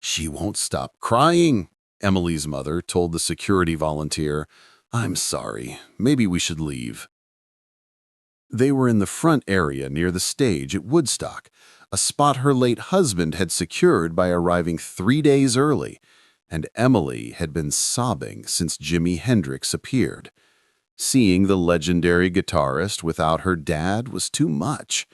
"She won't stop crying," Emily's mother told the security volunteer. "I'm sorry. Maybe we should leave." They were in the front area near the stage at Woodstock, a spot her late husband had secured by arriving 3 days early, and Emily had been sobbing since Jimi Hendrix appeared. Seeing the legendary guitarist without her dad was too much.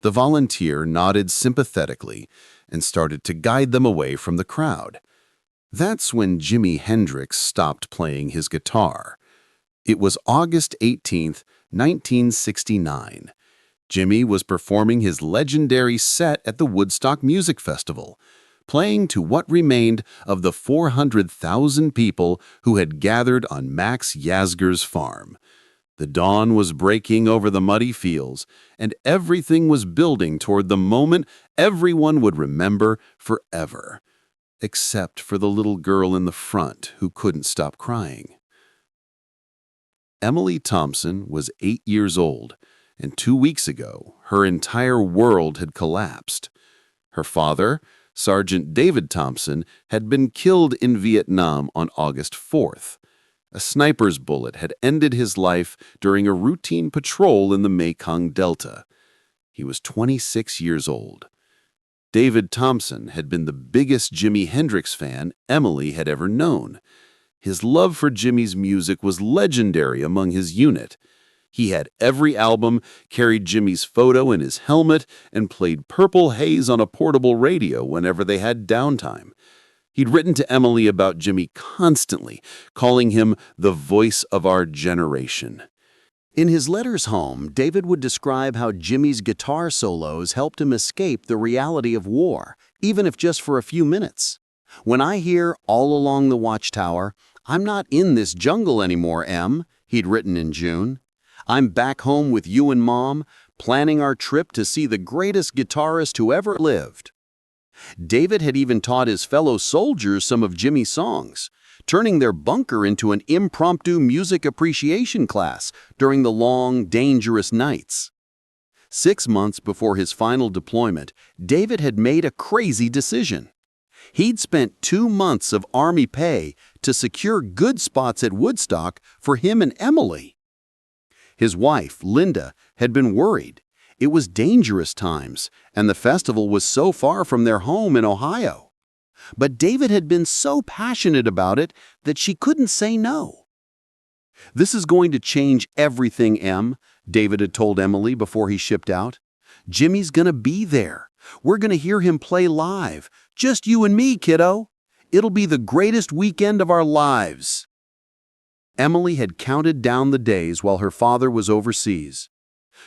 The volunteer nodded sympathetically and started to guide them away from the crowd. That's when Jimi Hendrix stopped playing his guitar. It was August 18th, 1969. Jimi was performing his legendary set at the Woodstock Music Festival, playing to what remained of the 400,000 people who had gathered on Max Yasgur's farm. The dawn was breaking over the muddy fields, and everything was building toward the moment everyone would remember forever, except for the little girl in the front who couldn't stop crying. Emily Thompson was 8 years old, and 2 weeks ago, her entire world had collapsed. Her father, Sergeant David Thompson, had been killed in Vietnam on August 4th. A sniper's bullet had ended his life during a routine patrol in the Mekong Delta. He was 26 years old. David Thompson had been the biggest Jimi Hendrix fan Emily had ever known. His love for Jimi's music was legendary among his unit. He had every album, carried Jimi's photo in his helmet, and played Purple Haze on a portable radio whenever they had downtime. He'd written to Emily about Jimi constantly, calling him the voice of our generation. In his letters home, David would describe how Jimi's guitar solos helped him escape the reality of war, even if just for a few minutes. "When I hear All Along the Watchtower, I'm not in this jungle anymore, Em," he'd written in June. "I'm back home with you and Mom, planning our trip to see the greatest guitarist who ever lived." David had even taught his fellow soldiers some of Jimi's songs, turning their bunker into an impromptu music appreciation class during the long, dangerous nights. 6 months before his final deployment, David had made a crazy decision. He'd spent 2 months of Army pay to secure good spots at Woodstock for him and Emily. His wife, Linda, had been worried. It was dangerous times, and the festival was so far from their home in Ohio. But David had been so passionate about it that she couldn't say no. "This is going to change everything, Em," David had told Emily before he shipped out. "Jimi's gonna be there. We're gonna hear him play live. Just you and me, kiddo. It'll be the greatest weekend of our lives." Emily had counted down the days while her father was overseas.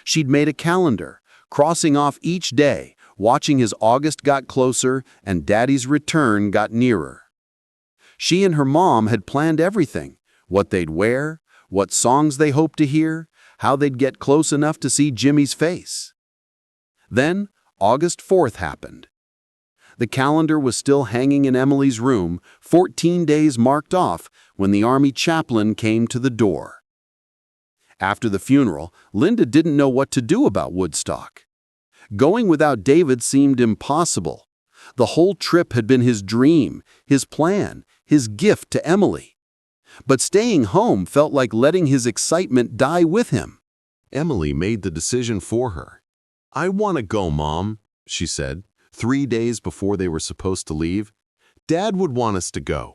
She'd made a calendar, crossing off each day, watching as August got closer and Daddy's return got nearer. She and her mom had planned everything: what they'd wear, what songs they hoped to hear, how they'd get close enough to see Jimi's face. Then, August 4th happened. The calendar was still hanging in Emily's room, 14 days marked off, when the Army chaplain came to the door. After the funeral, Linda didn't know what to do about Woodstock. Going without David seemed impossible. The whole trip had been his dream, his plan, his gift to Emily. But staying home felt like letting his excitement die with him. Emily made the decision for her. "I want to go, Mom," she said, 3 days before they were supposed to leave. "Dad would want us to go."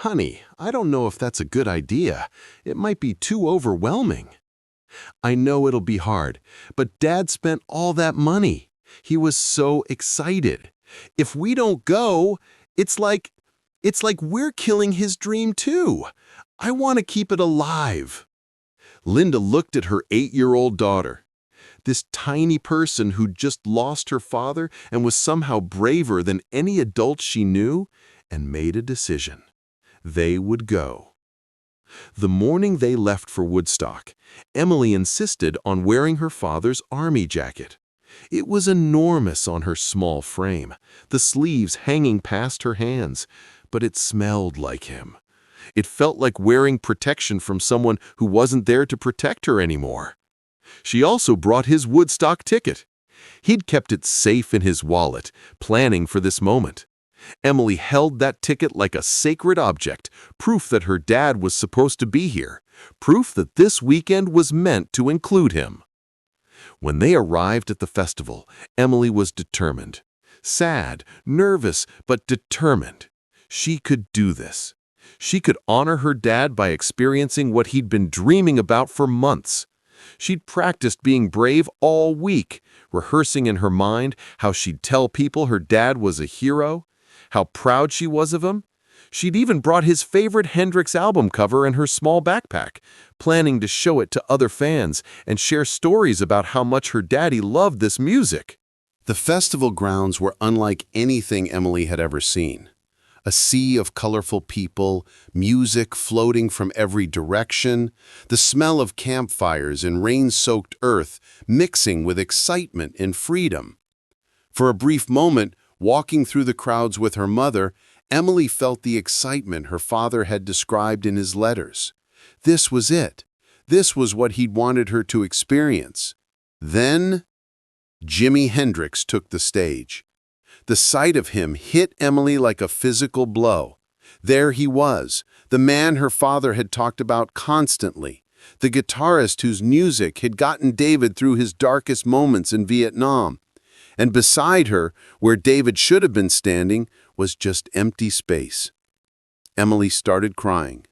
"Honey, I don't know if that's a good idea. It might be too overwhelming." "I know it'll be hard, but Dad spent all that money. He was so excited. If we don't go, it's like we're killing his dream too. I want to keep it alive." Linda looked at her 8-year-old daughter. This tiny person who'd just lost her father and was somehow braver than any adult she knew, and made a decision. They would go. The morning they left for Woodstock, Emily insisted on wearing her father's army jacket. It was enormous on her small frame, the sleeves hanging past her hands, but it smelled like him. It felt like wearing protection from someone who wasn't there to protect her anymore. She also brought his Woodstock ticket. He'd kept it safe in his wallet, planning for this moment. Emily held that ticket like a sacred object, proof that her dad was supposed to be here, proof that this weekend was meant to include him. When they arrived at the festival, Emily was determined. Sad, nervous, but determined. She could do this. She could honor her dad by experiencing what he'd been dreaming about for months. She'd practiced being brave all week, rehearsing in her mind how she'd tell people her dad was a hero, how proud she was of him. She'd even brought his favorite Hendrix album cover in her small backpack, planning to show it to other fans and share stories about how much her daddy loved this music. The festival grounds were unlike anything Emily had ever seen. A sea of colorful people, music floating from every direction, the smell of campfires and rain-soaked earth mixing with excitement and freedom. For a brief moment, walking through the crowds with her mother, Emily felt the excitement her father had described in his letters. This was it. This was what he'd wanted her to experience. Then, Jimi Hendrix took the stage. The sight of him hit Emily like a physical blow. There he was, the man her father had talked about constantly, the guitarist whose music had gotten David through his darkest moments in Vietnam. And beside her, where David should have been standing, was just empty space. Emily started crying.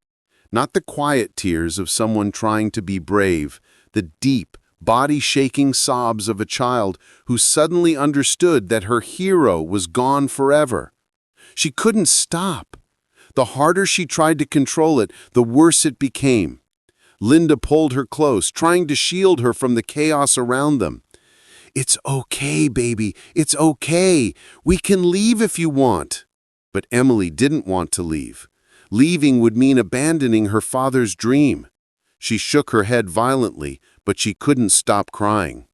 Not the quiet tears of someone trying to be brave, the deep, body-shaking sobs of a child who suddenly understood that her hero was gone forever. She couldn't stop. The harder she tried to control it, the worse it became. Linda pulled her close, trying to shield her from the chaos around them. "It's okay, baby. It's okay. We can leave if you want." But Emily didn't want to leave. Leaving would mean abandoning her father's dream. She shook her head violently, but she couldn't stop crying.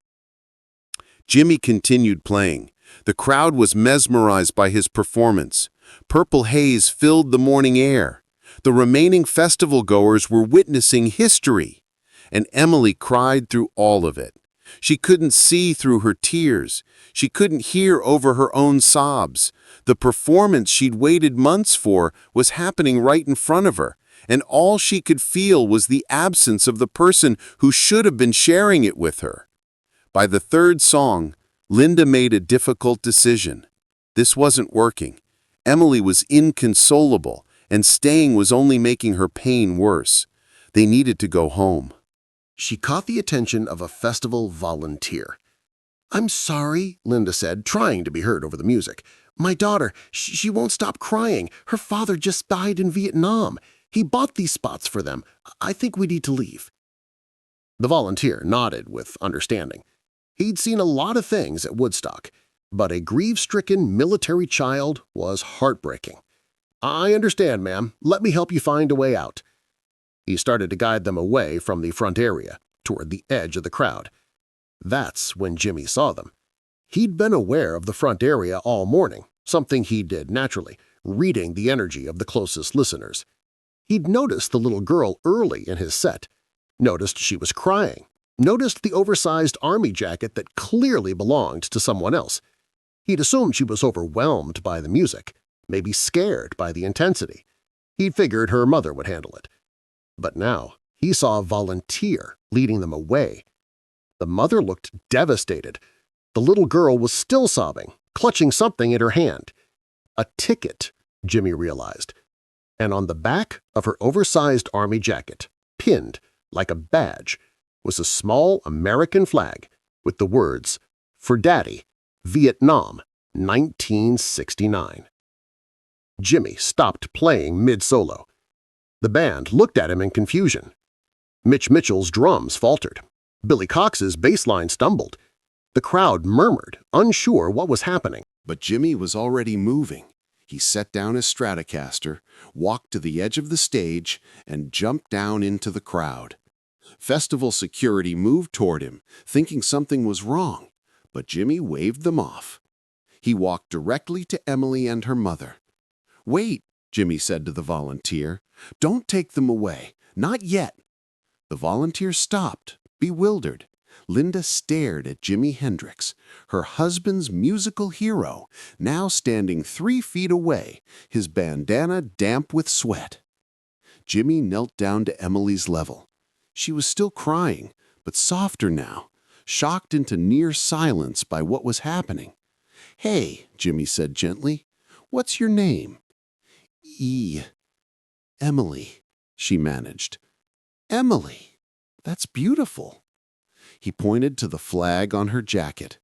Jimi continued playing. The crowd was mesmerized by his performance. Purple haze filled the morning air. The remaining festival-goers were witnessing history. And Emily cried through all of it. She couldn't see through her tears. She couldn't hear over her own sobs. The performance she'd waited months for was happening right in front of her, and all she could feel was the absence of the person who should have been sharing it with her. By the third song, Linda made a difficult decision. This wasn't working. Emily was inconsolable, and staying was only making her pain worse. They needed to go home. She caught the attention of a festival volunteer. "I'm sorry," Linda said, trying to be heard over the music. "My daughter, she won't stop crying. Her father just died in Vietnam. He bought these spots for them. I think we need to leave." The volunteer nodded with understanding. He'd seen a lot of things at Woodstock, but a grief-stricken military child was heartbreaking. "I understand, ma'am. Let me help you find a way out." He started to guide them away from the front area, toward the edge of the crowd. That's when Jimi saw them. He'd been aware of the front area all morning, something he did naturally, reading the energy of the closest listeners. He'd noticed the little girl early in his set, noticed she was crying, noticed the oversized army jacket that clearly belonged to someone else. He'd assumed she was overwhelmed by the music, maybe scared by the intensity. He'd figured her mother would handle it. But now he saw a volunteer leading them away. The mother looked devastated. The little girl was still sobbing, clutching something in her hand. A ticket, Jimi realized. And on the back of her oversized army jacket, pinned like a badge, was a small American flag with the words, "For Daddy, Vietnam, 1969. Jimi stopped playing mid-solo. The band looked at him in confusion. Mitch Mitchell's drums faltered. Billy Cox's bass line stumbled. The crowd murmured, unsure what was happening. But Jimi was already moving. He set down his Stratocaster, walked to the edge of the stage, and jumped down into the crowd. Festival security moved toward him, thinking something was wrong, but Jimi waved them off. He walked directly to Emily and her mother. "Wait," Jimi said to the volunteer. "Don't take them away. Not yet." The volunteer stopped, bewildered. Linda stared at Jimi Hendrix, her husband's musical hero, now standing 3 feet away, his bandana damp with sweat. Jimi knelt down to Emily's level. She was still crying, but softer now, shocked into near silence by what was happening. "Hey," Jimi said gently, "what's your name?" Emily," she managed. "Emily, that's beautiful." He pointed to the flag on her jacket.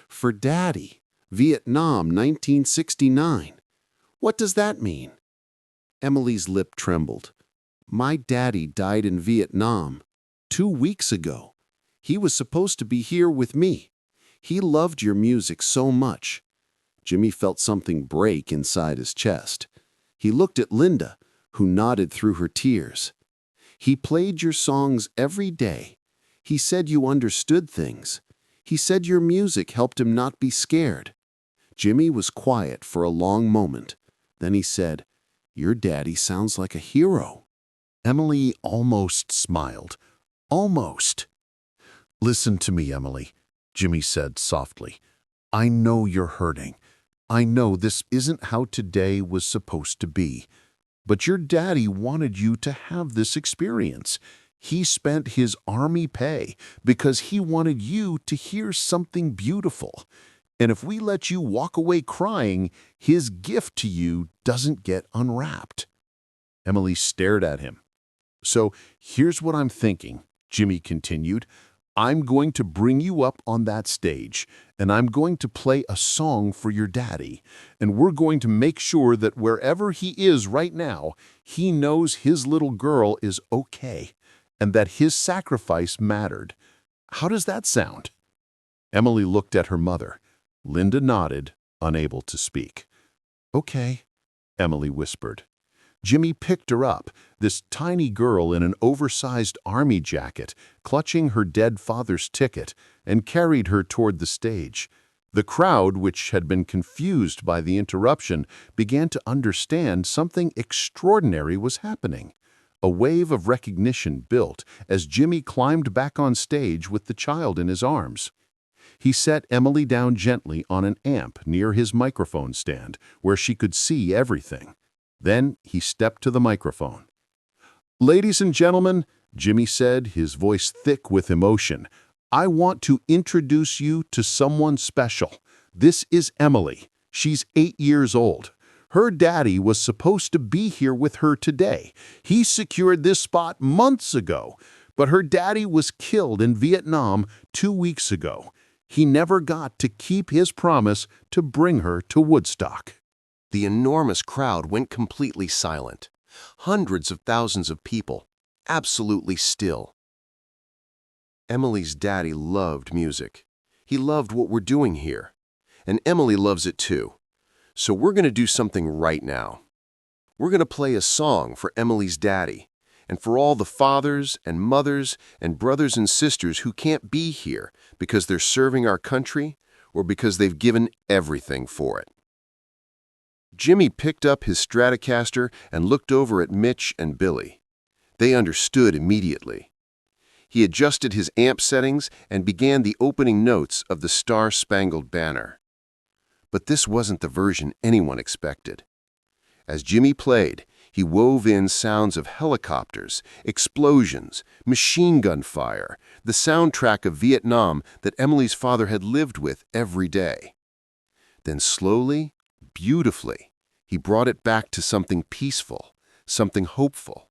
"For Daddy, Vietnam 1969. What does that mean?" Emily's lip trembled. "My daddy died in Vietnam 2 weeks ago. He was supposed to be here with me. He loved your music so much." Jimi felt something break inside his chest. He looked at Linda, who nodded through her tears. "He played your songs every day. He said you understood things. He said your music helped him not be scared." Jimi was quiet for a long moment. Then he said, "Your daddy sounds like a hero." Emily almost smiled. Almost. "Listen to me, Emily," Jimi said softly. "I know you're hurting. I know this isn't how today was supposed to be. But your daddy wanted you to have this experience. He spent his army pay because he wanted you to hear something beautiful. And if we let you walk away crying, his gift to you doesn't get unwrapped." Emily stared at him. "So here's what I'm thinking," Jimi continued. "I'm going to bring you up on that stage, and I'm going to play a song for your daddy, and we're going to make sure that wherever he is right now, he knows his little girl is okay, and that his sacrifice mattered. How does that sound?" Emily looked at her mother. Linda nodded, unable to speak. "Okay," Emily whispered. Jimi picked her up, this tiny girl in an oversized army jacket, clutching her dead father's ticket, and carried her toward the stage. The crowd, which had been confused by the interruption, began to understand something extraordinary was happening. A wave of recognition built as Jimi climbed back on stage with the child in his arms. He set Emily down gently on an amp near his microphone stand, where she could see everything. Then he stepped to the microphone. "Ladies and gentlemen," Jimi said, his voice thick with emotion, "I want to introduce you to someone special. This is Emily. She's 8 years old. Her daddy was supposed to be here with her today. He secured this spot months ago, but her daddy was killed in Vietnam 2 weeks ago. He never got to keep his promise to bring her to Woodstock." The enormous crowd went completely silent. Hundreds of thousands of people, absolutely still. Emily's daddy loved music. He loved what we're doing here. And Emily loves it too. So we're going to do something right now. We're going to play a song for Emily's daddy, and for all the fathers and mothers and brothers and sisters who can't be here because they're serving our country or because they've given everything for it. Jimi picked up his Stratocaster and looked over at Mitch and Billy. They understood immediately. He adjusted his amp settings and began the opening notes of the Star-Spangled Banner. But this wasn't the version anyone expected. As Jimi played, he wove in sounds of helicopters, explosions, machine gun fire, the soundtrack of Vietnam that Emily's father had lived with every day. Then slowly, beautifully, he brought it back to something peaceful, something hopeful.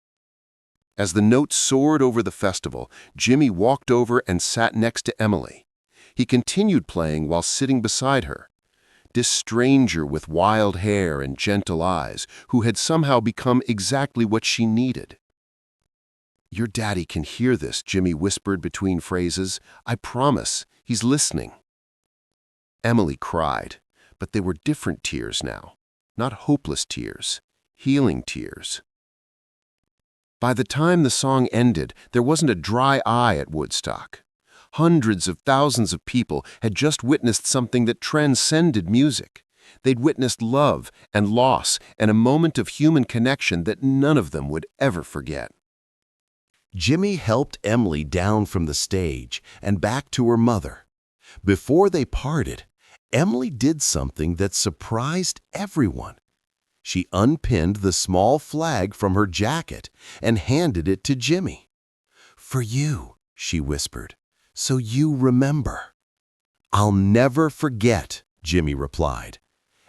As the notes soared over the festival, Jimi walked over and sat next to Emily. He continued playing while sitting beside her. This stranger with wild hair and gentle eyes, who had somehow become exactly what she needed. "Your daddy can hear this," Jimi whispered between phrases. "I promise, he's listening." Emily cried. But they were different tears now, not hopeless tears, healing tears. By the time the song ended, there wasn't a dry eye at Woodstock. Hundreds of thousands of people had just witnessed something that transcended music. They'd witnessed love and loss and a moment of human connection that none of them would ever forget. Jimi helped Emily down from the stage and back to her mother. Before they parted, Emily did something that surprised everyone. She unpinned the small flag from her jacket and handed it to Jimi. "For you," she whispered, "so you remember." "I'll never forget," Jimi replied.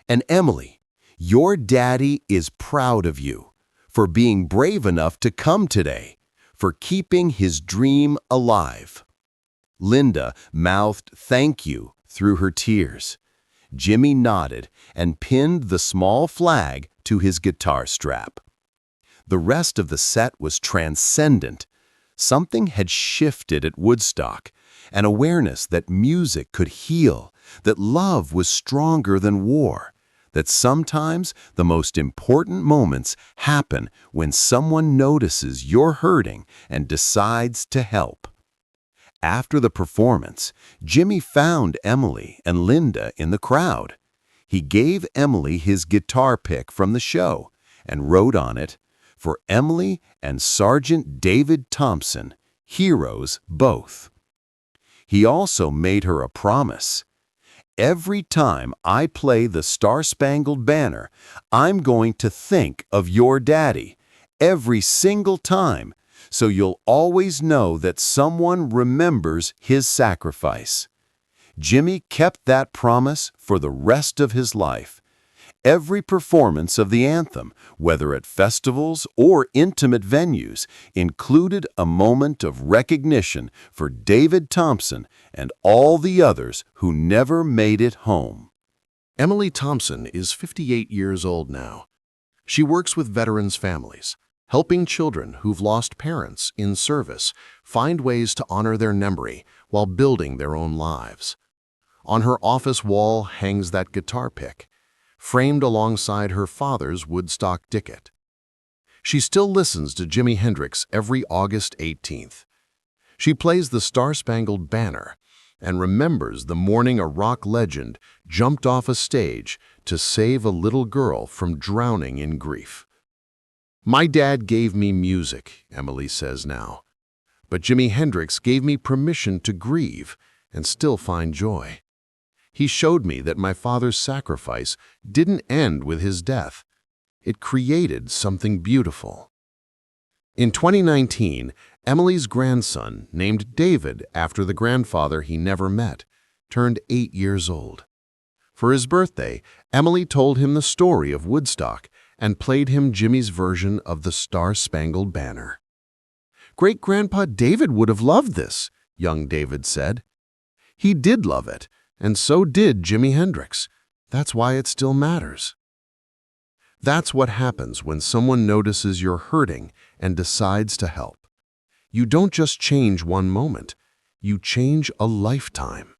"And Emily, your daddy is proud of you for being brave enough to come today, for keeping his dream alive." Linda mouthed thank you through her tears. Jimi nodded and pinned the small flag to his guitar strap. The rest of the set was transcendent. Something had shifted at Woodstock, an awareness that music could heal, that love was stronger than war, that sometimes the most important moments happen when someone notices you're hurting and decides to help. After the performance, Jimi found Emily and Linda in the crowd. He gave Emily his guitar pick from the show and wrote on it, "For Emily and Sergeant David Thompson, heroes both." He also made her a promise. "Every time I play the Star-Spangled Banner, I'm going to think of your daddy, every single time, so you'll always know that someone remembers his sacrifice." Jimi kept that promise for the rest of his life. Every performance of the anthem, whether at festivals or intimate venues, included a moment of recognition for David Thompson and all the others who never made it home. Emily Thompson is 58 years old now. She works with veterans' families, helping children who've lost parents in service find ways to honor their memory while building their own lives. On her office wall hangs that guitar pick, framed alongside her father's Woodstock ticket. She still listens to Jimi Hendrix every August 18th. She plays the Star-Spangled Banner and remembers the morning a rock legend jumped off a stage to save a little girl from drowning in grief. "My dad gave me music," Emily says now, "but Jimi Hendrix gave me permission to grieve and still find joy. He showed me that my father's sacrifice didn't end with his death. It created something beautiful." In 2019, Emily's grandson, named David after the grandfather he never met, turned 8 years old. For his birthday, Emily told him the story of Woodstock and played him Jimi's version of the Star-Spangled Banner. "Great-grandpa David would have loved this," young David said. "He did love it, and so did Jimi Hendrix. That's why it still matters." That's what happens when someone notices you're hurting and decides to help. You don't just change one moment, you change a lifetime.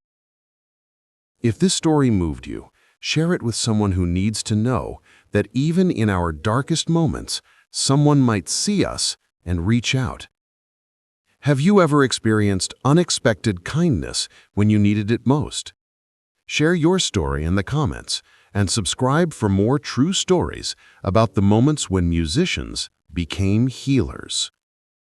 If this story moved you, share it with someone who needs to know that even in our darkest moments, someone might see us and reach out. Have you ever experienced unexpected kindness when you needed it most? Share your story in the comments and subscribe for more true stories about the moments when musicians became healers.